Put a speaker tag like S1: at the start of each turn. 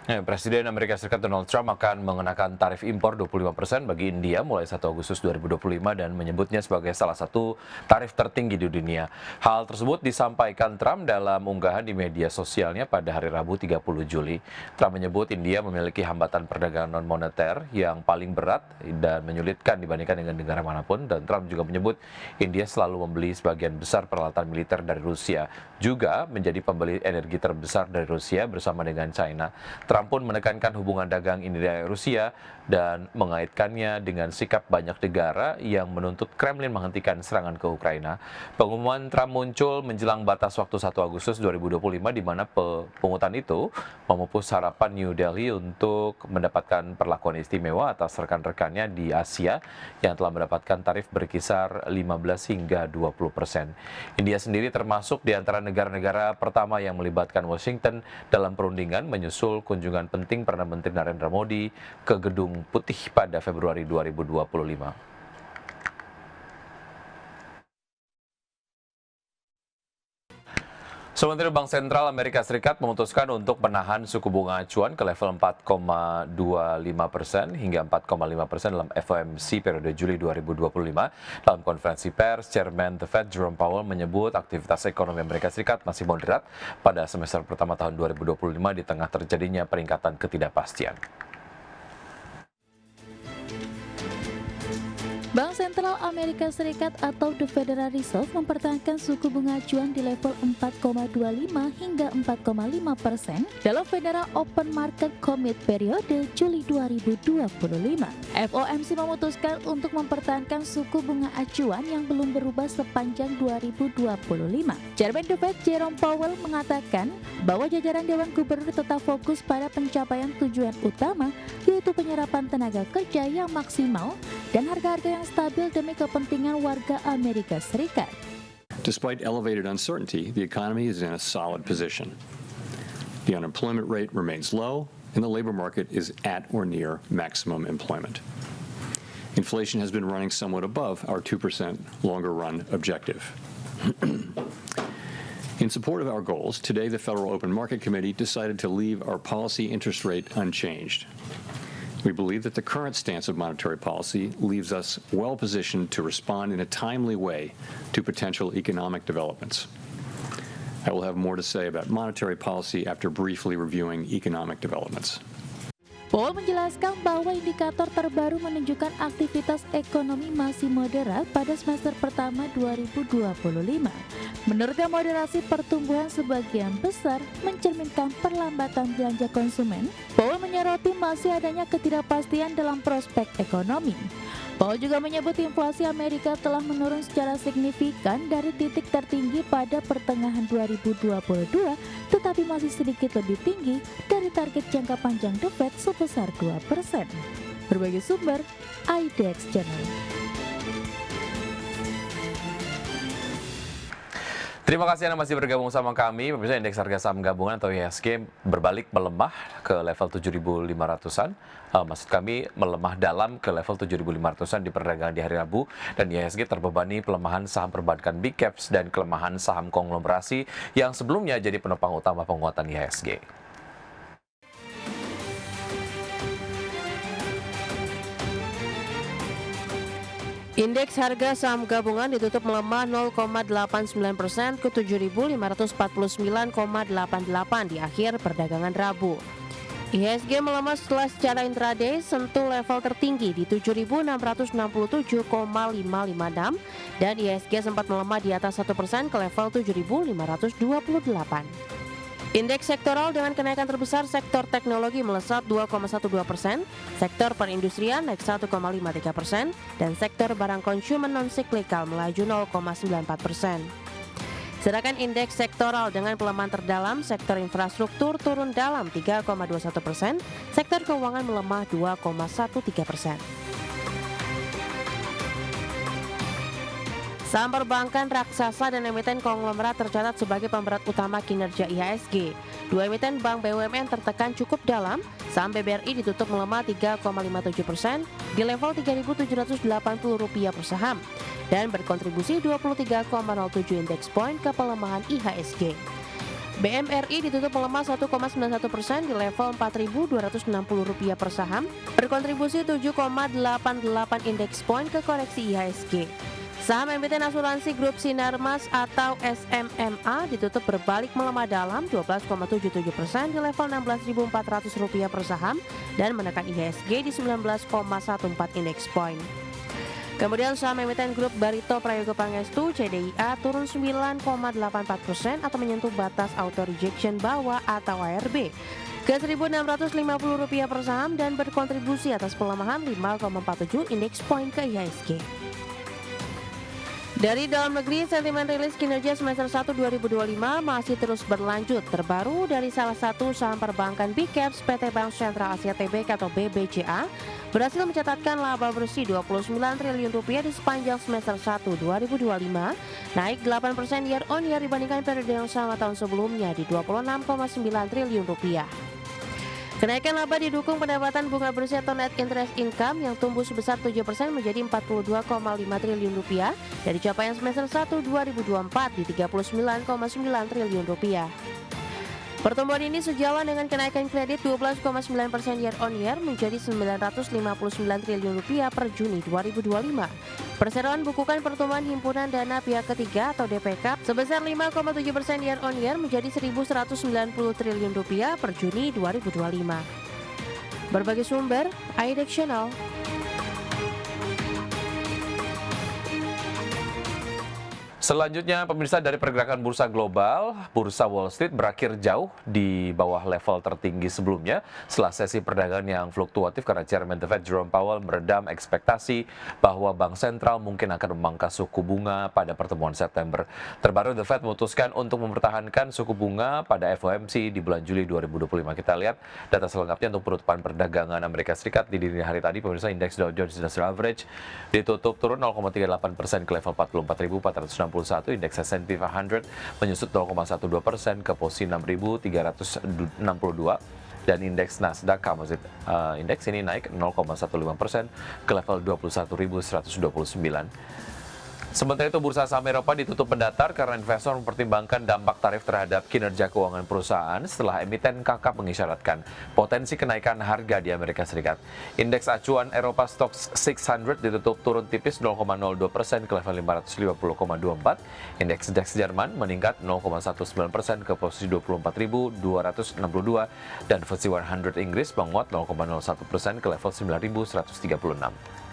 S1: Presiden Amerika Serikat Donald Trump akan mengenakan tarif impor 25% bagi India mulai 1 Agustus 2025 dan menyebutnya sebagai salah satu tarif tertinggi di dunia. Hal tersebut disampaikan Trump dalam unggahan di media sosialnya pada hari Rabu 30 Juli. Trump menyebut India memiliki hambatan perdagangan non-moneter yang paling berat dan menyulitkan dibandingkan dengan negara manapun, dan Trump juga menyebut India selalu membeli sebagian besar peralatan militer dari Rusia, juga menjadi pembeli energi terbesar dari Rusia bersama dengan China. Trump pun menekankan hubungan dagang India-Rusia dan mengaitkannya dengan sikap banyak negara yang menuntut Kremlin menghentikan serangan ke Ukraina. Pengumuman Trump muncul menjelang batas waktu 1 Agustus 2025 di mana pungutan itu memupus harapan New Delhi untuk mendapatkan perlakuan istimewa atas rekan-rekannya di Asia yang telah mendapatkan tarif berkisar 15 hingga 20%. India sendiri termasuk di antara negara-negara pertama yang melibatkan Washington dalam perundingan menyusul kunjungan penting Perdana Menteri Narendra Modi ke Gedung Putih pada Februari 2025. Sementara Bank Sentral Amerika Serikat memutuskan untuk menahan suku bunga acuan ke level 4,25% hingga 4,5% dalam FOMC periode Juli 2025. Dalam konferensi pers, Chairman The Fed Jerome Powell menyebut aktivitas ekonomi Amerika Serikat masih moderat pada semester pertama tahun 2025 di tengah terjadinya peningkatan ketidakpastian.
S2: Bank Sentral Amerika Serikat atau The Federal Reserve mempertahankan suku bunga acuan di level 4,25 hingga 4,5% dalam Federal Open Market Commit periode Juli 2025. FOMC memutuskan untuk mempertahankan suku bunga acuan yang belum berubah sepanjang 2025. Chairman The Fed Jerome Powell mengatakan bahwa jajaran Dewan Gubernur tetap fokus pada pencapaian tujuan utama, yaitu penyerapan tenaga kerja yang maksimal dan harga-harga yang stabil demi kepentingan warga Amerika Serikat.
S3: Despite elevated uncertainty, the economy is in a solid position. The unemployment rate remains low, and the labor market is at or near maximum employment. Inflation has been running somewhat above our 2% longer-run objective. In support of our goals, today the Federal Open Market Committee decided to leave our policy interest rate unchanged. We believe that the current stance of monetary policy leaves us well positioned to respond in a timely way to potential economic developments. I will have more to say about monetary policy after briefly reviewing economic developments.
S2: Powell menjelaskan bahwa indikator terbaru menunjukkan aktivitas ekonomi masih moderat pada semester pertama 2025. Menurutnya, moderasi pertumbuhan sebagian besar mencerminkan perlambatan belanja konsumen. Powell menyoroti masih adanya ketidakpastian dalam prospek ekonomi. Powell juga menyebut inflasi Amerika telah menurun secara signifikan dari titik tertinggi pada pertengahan 2022, tetapi masih sedikit lebih tinggi dari target jangka panjang The Fed sebesar 2%. Berbagai sumber, IDX Channel.
S1: Terima kasih Anda masih bergabung sama kami. Pemirsa, indeks harga saham gabungan atau IHSG berbalik melemah ke level 7.500-an. Maksud kami melemah dalam ke level 7.500-an di perdagangan di hari Rabu, dan IHSG terbebani pelemahan saham perbankan big caps dan kelemahan saham konglomerasi yang sebelumnya jadi penopang utama penguatan IHSG.
S4: Indeks harga saham gabungan ditutup melemah 0,89% ke 7.549,88 di akhir perdagangan Rabu. IHSG melemah setelah secara intraday sentuh level tertinggi di 7.667,556 dan IHSG sempat melemah di atas 1% ke level 7.528. Indeks sektoral dengan kenaikan terbesar sektor teknologi melesat 2,12%, sektor perindustrian naik 1,53%, dan sektor barang konsumen non-siklikal melaju 0,94%. Sedangkan indeks sektoral dengan pelemahan terdalam, sektor infrastruktur turun dalam 3,21%, sektor keuangan melemah 2,13%. Saham perbankan raksasa dan emiten konglomerat tercatat sebagai pemberat utama kinerja IHSG. Dua emiten bank BUMN tertekan cukup dalam. Saham BBRI ditutup melemah 3,57% di level Rp3.780 per saham dan berkontribusi 23,07 indeks point ke pelemahan IHSG. BMRI ditutup melemah 1,91% di level Rp4.260 per saham, berkontribusi 7,88 indeks poin ke koreksi IHSG. Saham emiten asuransi grup Sinarmas atau SMMA ditutup berbalik melemah dalam 12,77% di level Rp16.400 per saham dan menekan IHSG di 19,14 indeks poin. Kemudian saham emiten grup Barito Prayogo Pangestu CDIA turun 9,84% atau menyentuh batas auto rejection bawah atau ARB ke Rp1.650 per saham dan berkontribusi atas pelemahan 5,47 indeks poin ke IHSG. Dari dalam negeri, sentimen rilis kinerja semester 1 2025 masih terus berlanjut. Terbaru dari salah satu saham perbankan Big Caps PT Bank Sentral Asia Tbk atau BBCA berhasil mencatatkan laba bersih Rp29 triliun di sepanjang semester 1 2025, naik 8% year on year dibandingkan periode yang sama tahun sebelumnya di Rp26,9 triliun. Kenaikan laba didukung pendapatan bunga bersih atau net interest income yang tumbuh sebesar 7% menjadi Rp42,5 triliun dari capaian semester 1 2024 di Rp39,9 triliun. Pertumbuhan ini sejalan dengan kenaikan kredit 12,9% year on year menjadi Rp959 triliun per Juni 2025. Perseroan bukukan pertumbuhan himpunan dana pihak ketiga atau DPK sebesar 5,7% year on year menjadi Rp1.190 triliun per Juni 2025. Berbagai sumber, IDEX Channel.
S1: Selanjutnya, pemirsa, dari pergerakan bursa global, bursa Wall Street berakhir jauh di bawah level tertinggi sebelumnya setelah sesi perdagangan yang fluktuatif karena Chairman The Fed Jerome Powell meredam ekspektasi bahwa Bank Sentral mungkin akan memangkas suku bunga pada pertemuan September. Terbaru, The Fed memutuskan untuk mempertahankan suku bunga pada FOMC di bulan Juli 2025. Kita lihat data selengkapnya untuk penutupan perdagangan Amerika Serikat di dini hari tadi. Pemirsa, indeks Dow Jones Industrial Average ditutup turun 0,38% ke level 44.461. Indeks S&P 500 menyusut 0,12% ke posisi 6.362 dan indeks Nasdaq Composite Index ini naik 0,15% ke level 21.129. Sementara itu, bursa saham Eropa ditutup mendatar karena investor mempertimbangkan dampak tarif terhadap kinerja keuangan perusahaan setelah emiten kakap mengisyaratkan potensi kenaikan harga di Amerika Serikat. Indeks acuan Eropa Stoxx 600 ditutup turun tipis 0,02% ke level 550,24. Indeks DAX Jerman meningkat 0,19% ke posisi 24.262 dan FTSE 100 Inggris menguat 0,01% ke level 9.136.